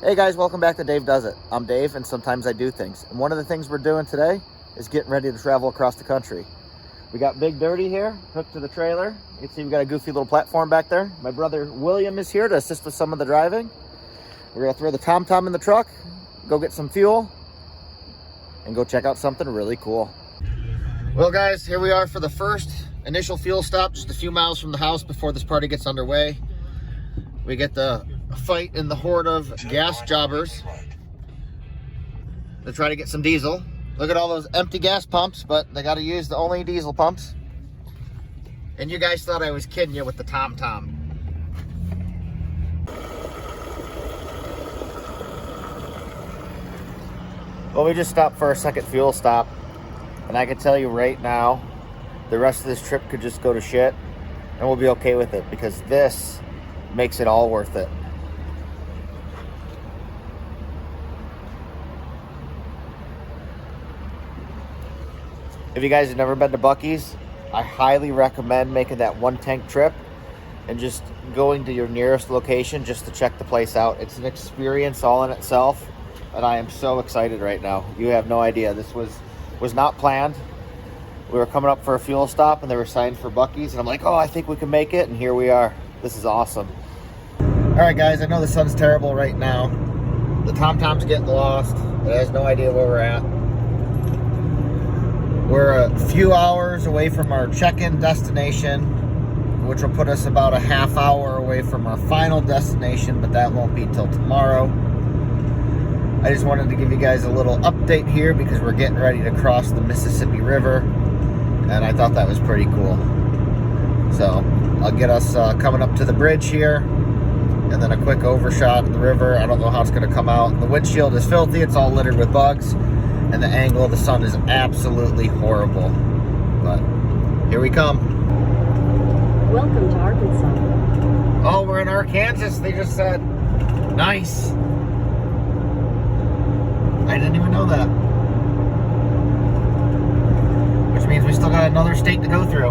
Hey guys, welcome back to Dave Does It. I'm Dave, and sometimes I do things. And one of the things we're doing today is getting ready to travel across the country. We got Big Dirty here, hooked to the trailer. You can see we've got a goofy little platform back there. My brother William is here to assist with some of the driving. We're gonna throw the TomTom in the truck, go get some fuel, and go check out something really cool. Well guys, here we are for the first initial fuel stop, just a few miles from the house before this party gets underway. We get the fight in the horde of gas jobbers to try to get some diesel. Look at all those empty gas pumps, but they got to use the only diesel pumps. And you guys thought I was kidding you with the TomTom. Well, we just stopped for our second fuel stop, and I can tell you right now, the rest of this trip could just go to shit, and we'll be okay with it because this makes it all worth it. If you guys have never been to Buc-ee's, I highly recommend making that one tank trip and just going to your nearest location just to check the place out. It's an experience all in itself, and I am so excited right now. You have no idea. This was not planned. We were coming up for a fuel stop and they were signed for Buc-ee's, and I'm like, oh, I think we can make it, and here we are. This is awesome. All right, guys, I know the sun's terrible right now. The TomTom's getting lost. It has no idea where we're at. We're a few hours away from our check-in destination, which will put us about a half hour away from our final destination, but that won't be till tomorrow. I just wanted to give you guys a little update here because we're getting ready to cross the Mississippi River, and I thought that was pretty cool. So I'll get us coming up to the bridge here, and then a quick overshot of the river. I don't know how it's going to come out. The windshield is filthy. It's all littered with bugs. And the angle of the sun is absolutely horrible. But here we come. Welcome to Arkansas. Oh, we're in Arkansas, they just said. Nice. I didn't even know that. Which means we still got another state to go through.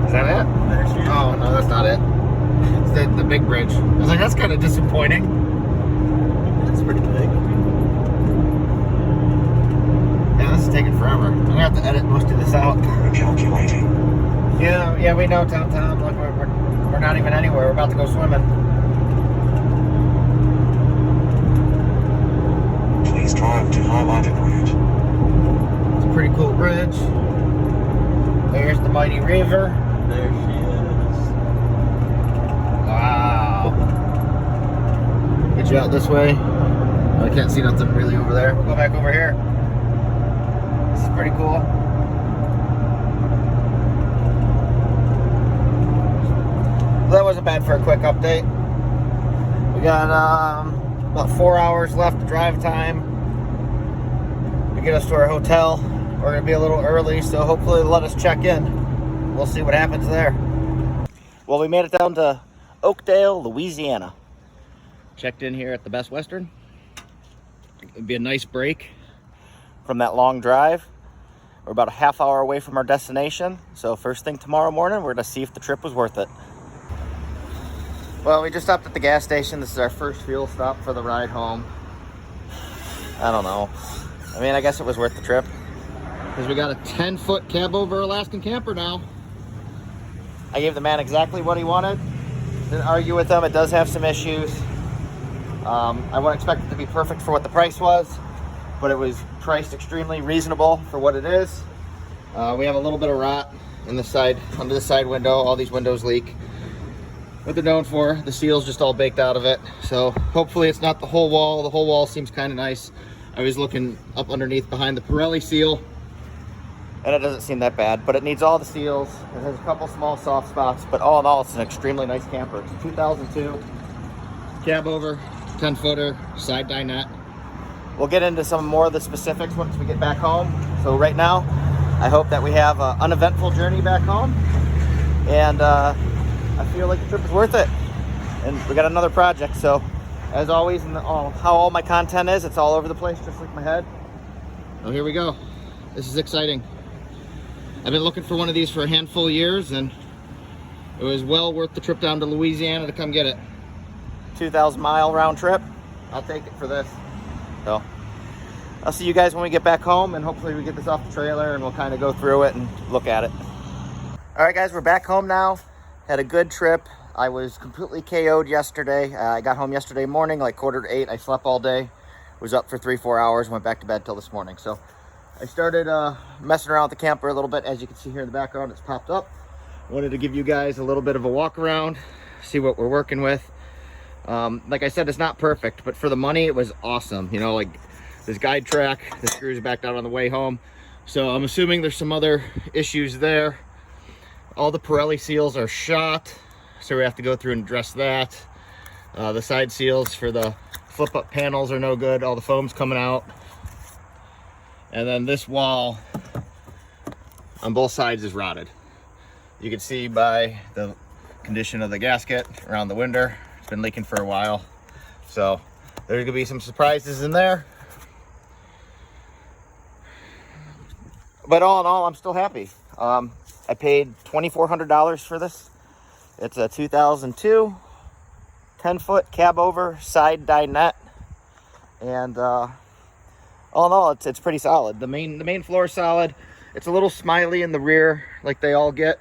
Is that it? Oh, no, that's not it. It's the big bridge. I was like, that's kind of disappointing. Pretty big. Yeah, this is taking forever. I'm gonna have to edit most of this out. Calculating. Yeah, we know, TomTom. Look, we're not even anywhere. We're about to go swimming. Please drive to highlighted route. It's a pretty cool bridge. There's the mighty river. There she is. Wow. Get you out this way. I can't see nothing really over there. We'll go back over here. This is pretty cool. Well, that wasn't bad for a quick update. We got about 4 hours left of drive time to get us to our hotel. We're going to be a little early, so hopefully they'll let us check in. We'll see what happens there. Well, we made it down to Oakdale, Louisiana. Checked in here at the Best Western. It'd be a nice break from that long drive. We're about a half hour away from our destination, so first thing tomorrow morning, we're gonna see if the trip was worth it. Well, we just stopped at the gas station. This is our first fuel stop for the ride home. I don't know. I mean, I guess it was worth the trip because we got a 10-foot cab over Alaskan camper now. I gave the man exactly what he wanted. Didn't argue with him. It does have some issues. I wouldn't expect it to be perfect for what the price was, but it was priced extremely reasonable for what it is. We have a little bit of rot in the side, under the side window. All these windows leak. What they're known for, the seal's just all baked out of it. So hopefully it's not the whole wall. The whole wall seems kind of nice. I was looking up underneath behind the Pirelli seal, and it doesn't seem that bad, but it needs all the seals. It has a couple small soft spots, but all in all, it's an extremely nice camper. It's a 2002 cab over. 10-footer, side dinette. We'll get into some more of the specifics once we get back home. So right now, I hope that we have an uneventful journey back home. And I feel like the trip is worth it. And we got another project. So as always, how all my content is, it's all over the place, just like my head. So here we go. This is exciting. I've been looking for one of these for a handful of years, and It was well worth the trip down to Louisiana to come get it. 2,000-mile round trip. I'll take it for this. So I'll see you guys when we get back home, and hopefully we get this off the trailer and we'll kind of go through it and look at it. All right, guys, we're back home now. Had a good trip. I was completely KO'd yesterday. I got home yesterday morning, like 7:45. I slept all day. Was up for 3-4 hours. Went back to bed till this morning. So I started messing around with the camper a little bit. As you can see here in the background, it's popped up. Wanted to give you guys a little bit of a walk around, see what we're working with. Like I said, it's not perfect, but for the money, it was awesome. You know, like this guide track, the screws backed out on the way home. So I'm assuming there's some other issues there. All the Pirelli seals are shot, so we have to go through and address that. The side seals for the flip-up panels are no good. All the foam's coming out. And then this wall on both sides is rotted. You can see by the condition of the gasket around the winder, it's been leaking for a while. So there's gonna be some surprises in there. But all in all, I'm still happy. I paid $2,400 for this. It's a 2002 10-foot cab over side dinette, and all in all, it's pretty solid. The main floor is solid. It's a little smiley in the rear, like they all get,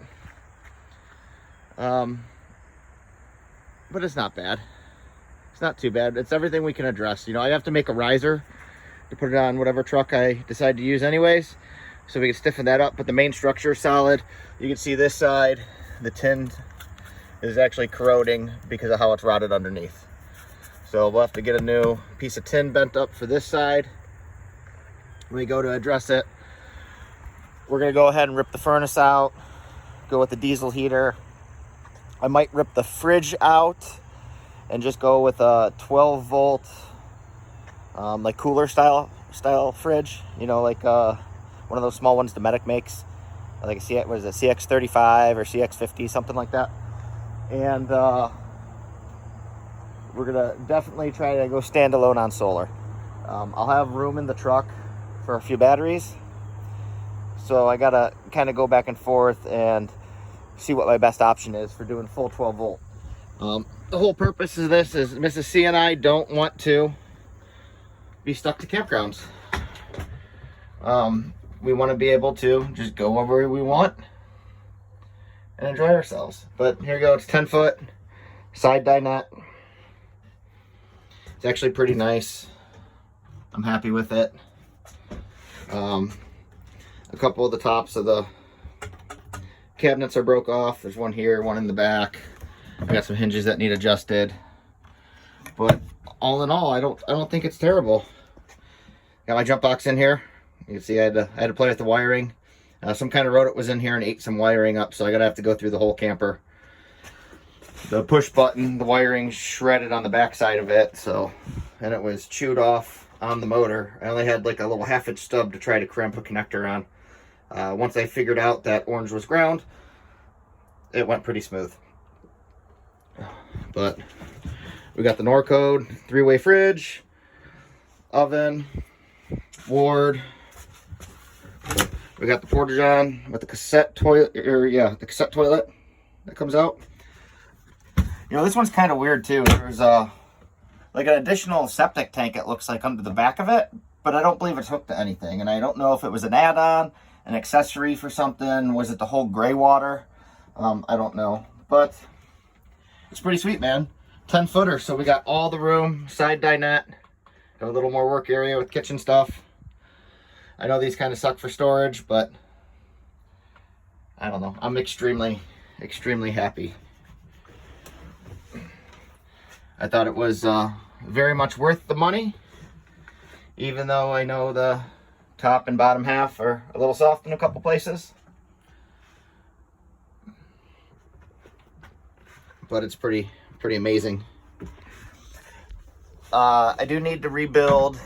but it's not bad. It's not too bad. It's everything we can address. You know, I have to make a riser to put it on whatever truck I decide to use anyways, so we can stiffen that up, but the main structure is solid. You can see this side, the tin is actually corroding because of how it's rotted underneath. So we'll have to get a new piece of tin bent up for this side. When we go to address it, we're gonna go ahead and rip the furnace out, go with the diesel heater. I might rip the fridge out and just go with a 12-volt, like cooler style fridge. You know, like one of those small ones Dometic makes, like a what is it, CX35 or CX50, something like that. And we're gonna definitely try to go standalone on solar. I'll have room in the truck for a few batteries, so I gotta kind of go back and forth and see what my best option is for doing full 12-volt. The whole purpose of this is Mrs. C and I don't want to be stuck to campgrounds. We want to be able to just go wherever we want and enjoy ourselves. But here you go, it's 10-foot side dinette. It's actually pretty nice. I'm happy with it. A couple of the tops of the cabinets are broke off. There's one here, one in the back. I got some hinges that need adjusted. But all in all, I don't think it's terrible. Got my jump box in here. You can see I had to play with the wiring. Some kind of rodent was in here and ate some wiring up, so I gotta have to go through the whole camper. The push button, the wiring shredded on the back side of it, so, and it was chewed off on the motor. I only had like a little 1/2-inch stub to try to crimp a connector on. Once I figured out that orange was ground, it went pretty smooth. But we got the Norcode 3-way fridge, oven, Ward. We got the Porta-John with the cassette toilet, the cassette toilet that comes out. You know, this one's kind of weird too. There's like an additional septic tank, it looks like, under the back of it, but I don't believe it's hooked to anything. And I don't know if it was an add-on, an accessory for something. Was it to hold gray water? I don't know, but it's pretty sweet, man. 10-footer, so we got all the room, side dinette, got a little more work area with kitchen stuff. I know these kind of suck for storage, but I don't know. I'm extremely, extremely happy. I thought it was very much worth the money, even though I know the top and bottom half are a little soft in a couple places. But it's pretty amazing. I do need to rebuild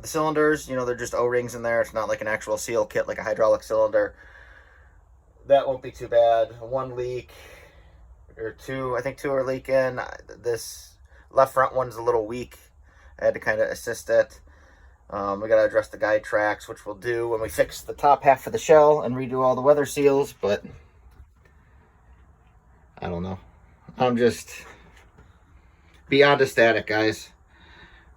the cylinders. You know, they're just O-rings in there. It's not like an actual seal kit like a hydraulic cylinder. That won't be too bad. One leak or two, I think 2 are leaking. This left front one's a little weak. I had to kind of assist it. We got to address the guide tracks, which we'll do when we fix the top half of the shell and redo all the weather seals. But I don't know. I'm just beyond ecstatic, guys.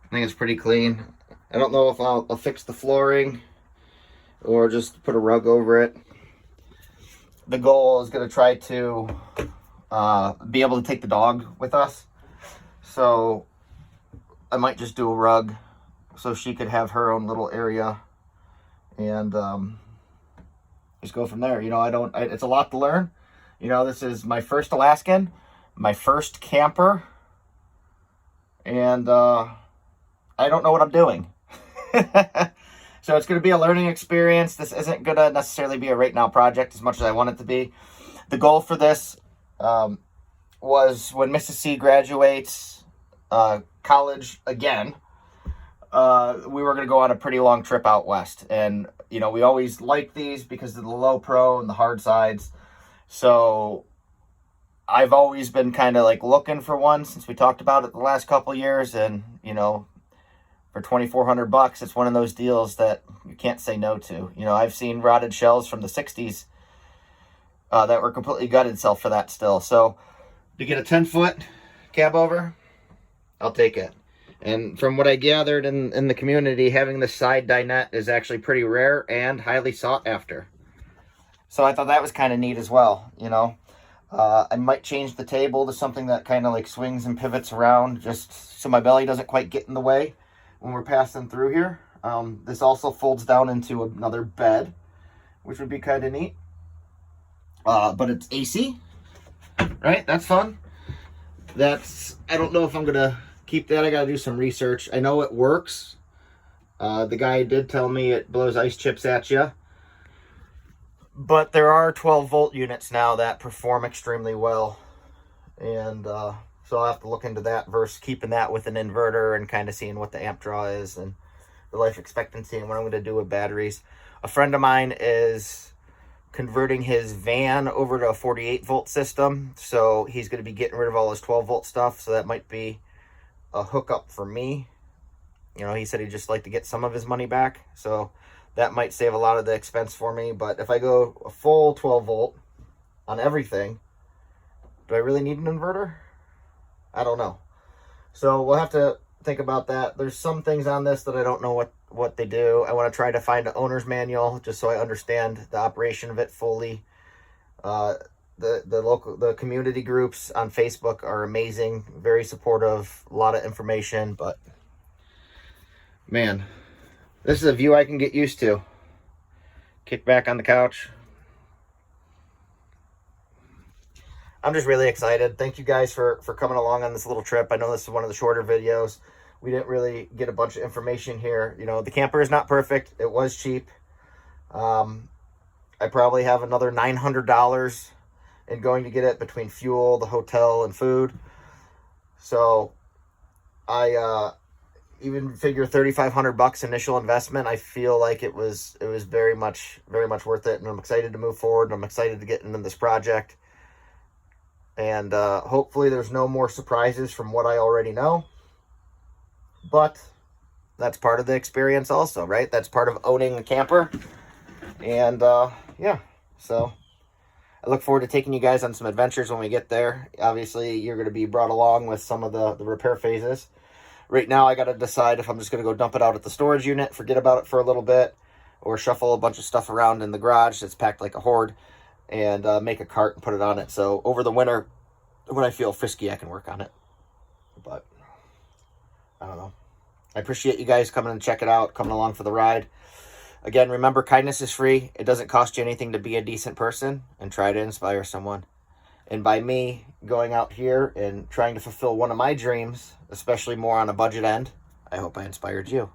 I think it's pretty clean. I don't know if I'll fix the flooring or just put a rug over it. The goal is going to try to be able to take the dog with us. So I might just do a rug so she could have her own little area and just go from there. You know, it's a lot to learn. You know, this is my first Alaskan, my first camper, and I don't know what I'm doing. So it's going to be a learning experience. This isn't going to necessarily be a right now project as much as I want it to be. The goal for this was when Mrs. C graduates college again, we were going to go on a pretty long trip out west. And, you know, we always like these because of the low pro and the hard sides. So I've always been kind of like looking for one since we talked about it the last couple years. And, you know, for $2,400, it's one of those deals that you can't say no to. You know, I've seen rotted shells from the 60s that were completely gutted sell for that still. So to get a 10-foot cab over, I'll take it. And from what I gathered in the community, having the side dinette is actually pretty rare and highly sought after. So I thought that was kind of neat as well, you know. I might change the table to something that kind of like swings and pivots around just so my belly doesn't quite get in the way when we're passing through here. This also folds down into another bed, which would be kind of neat. But it's AC, right? That's fun. I don't know if I'm going to keep that. I got to do some research. I know it works. The guy did tell me it blows ice chips at you. But there are 12-volt units now that perform extremely well. And so I'll have to look into that versus keeping that with an inverter and kind of seeing what the amp draw is and the life expectancy and what I'm going to do with batteries. A friend of mine is converting his van over to a 48-volt system. So he's going to be getting rid of all his 12-volt stuff. So that might be a hookup for me. You know, he said he'd just like to get some of his money back. So that might save a lot of the expense for me. But if I go a full 12-volt on everything, do I really need an inverter? I don't know. So we'll have to think about that. There's some things on this that I don't know what they do. I want to try to find an owner's manual just so I understand the operation of it fully. The community groups on Facebook are amazing, very supportive, a lot of information, but man, this is a view I can get used to. Kick back on the couch. I'm just really excited. Thank you guys for coming along on this little trip. I know this is one of the shorter videos. We didn't really get a bunch of information here. You know, the camper is not perfect. It was cheap. I probably have another $900 in going to get it between fuel, the hotel, and food. So I even figure $3,500 initial investment. I feel like it was very much worth it, and I'm excited to move forward. And I'm excited to get into this project. And hopefully there's no more surprises from what I already know. But that's part of the experience also, right? That's part of owning a camper. And yeah, so I look forward to taking you guys on some adventures when we get there. Obviously, you're going to be brought along with some of the repair phases. Right now, I got to decide if I'm just going to go dump it out at the storage unit, forget about it for a little bit, or shuffle a bunch of stuff around in the garage that's packed like a hoard, and make a cart and put it on it. So over the winter, when I feel frisky, I can work on it. But I don't know. I appreciate you guys coming and check it out, coming along for the ride. Again, remember, kindness is free. It doesn't cost you anything to be a decent person, and try to inspire someone. And by me going out here and trying to fulfill one of my dreams, especially more on a budget end, I hope I inspired you.